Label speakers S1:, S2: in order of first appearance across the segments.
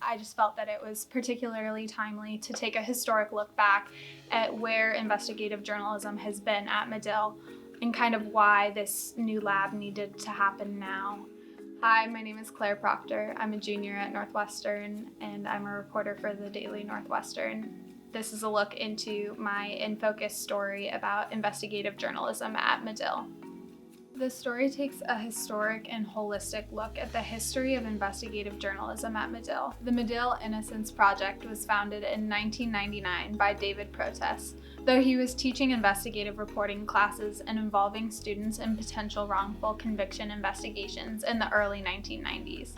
S1: I just felt that it was particularly timely to take a historic look back at where investigative journalism has been at Medill and kind of why this new lab needed to happen now. Hi, my name is Clare Proctor. I'm a junior at Northwestern, and I'm a reporter for the Daily Northwestern. This is a look into my In Focus story about investigative journalism at Medill. The story takes a historic and holistic look at the history of investigative journalism at Medill. The Medill Innocence Project was founded in 1999 by David Protess, though he was teaching investigative reporting classes and involving students in potential wrongful conviction investigations in the early 1990s.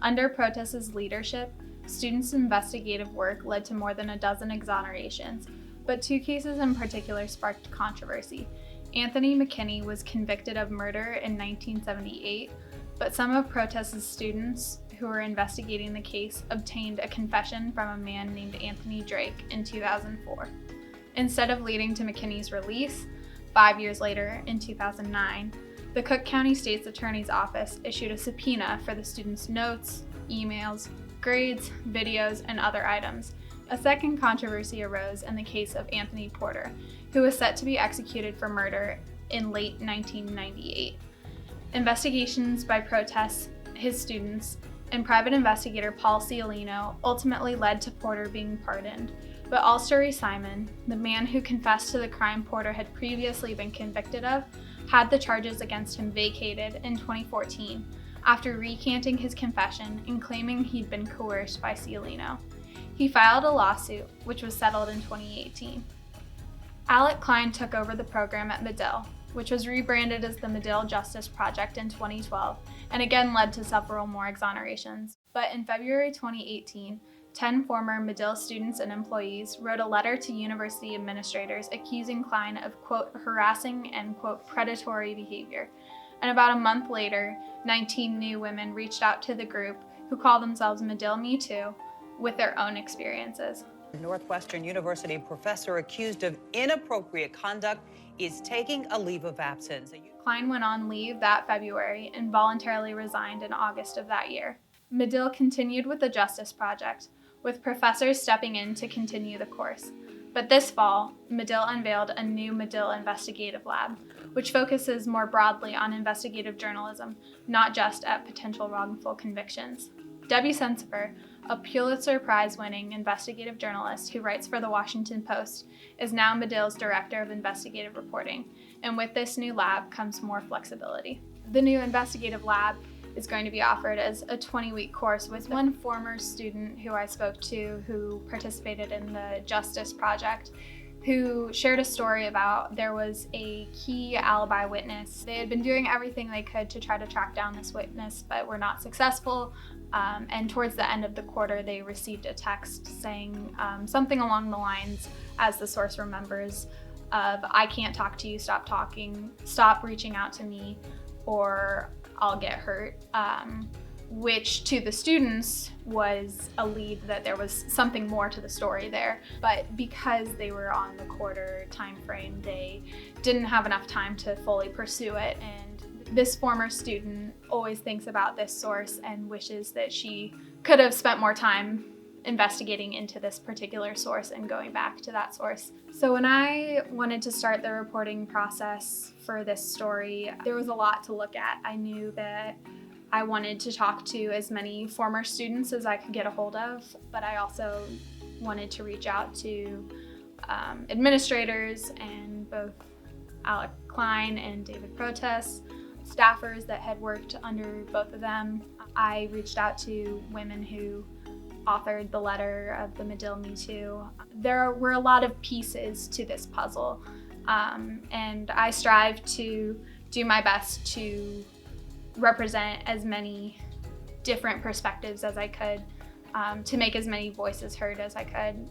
S1: Under Protess's leadership, students' investigative work led to more than a dozen exonerations, but two cases in particular sparked controversy. Anthony McKinney was convicted of murder in 1978, but some of Protess's students who were investigating the case obtained a confession from a man named Anthony Drake in 2004. Instead of leading to McKinney's release, 5 years later, in 2009, the Cook County State's Attorney's Office issued a subpoena for the students' notes, emails, grades, videos, and other items. A second controversy arose in the case of Anthony Porter, who was set to be executed for murder in late 1998. Investigations by Protess, his students, and private investigator Paul Cialino ultimately led to Porter being pardoned, but Alstory Simon, the man who confessed to the crime Porter had previously been convicted of, had the charges against him vacated in 2014 after recanting his confession and claiming he'd been coerced by Cialino. He filed a lawsuit, which was settled in 2018. Alec Klein took over the program at Medill, which was rebranded as the Medill Justice Project in 2012, and again led to several more exonerations. But in February 2018, 10 former Medill students and employees wrote a letter to university administrators accusing Klein of, quote, harassing and, quote, predatory behavior. And about a month later, 19 new women reached out to the group, who call themselves Medill Me Too, with their own experiences.
S2: Northwestern University professor accused of inappropriate conduct is taking a leave of absence.
S1: Klein went on leave that February and voluntarily resigned in August of that year. Medill continued with the Justice Project, with professors stepping in to continue the course. But this fall, Medill unveiled a new Medill Investigative Lab, which focuses more broadly on investigative journalism, not just at potential wrongful convictions. Debbie Sensifer, a Pulitzer Prize-winning investigative journalist who writes for The Washington Post, is now Medill's Director of Investigative Reporting, and with this new lab comes more flexibility. The new Investigative Lab is going to be offered as a 20-week course with one former student who I spoke to who participated in the Justice Project, who shared a story about there was a key alibi witness. They had been doing everything they could to try to track down this witness, but were not successful. And towards the end of the quarter, they received a text saying something along the lines, as the source remembers, of "I can't talk to you, stop talking, stop reaching out to me, or I'll get hurt," which to the students was a lead that there was something more to the story there. But because they were on the quarter time frame, they didn't have enough time to fully pursue it. And this former student always thinks about this source and wishes that she could have spent more time investigating into this particular source and going back to that source. So when I wanted to start the reporting process for this story, there was a lot to look at. I knew that I wanted to talk to as many former students as I could get a hold of, but I also wanted to reach out to administrators and both Alec Klein and David Protess, staffers that had worked under both of them. I reached out to women who authored the letter of the Medill Me Too. There were a lot of pieces to this puzzle, and I strive to do my best to represent as many different perspectives as I could, to make as many voices heard as I could.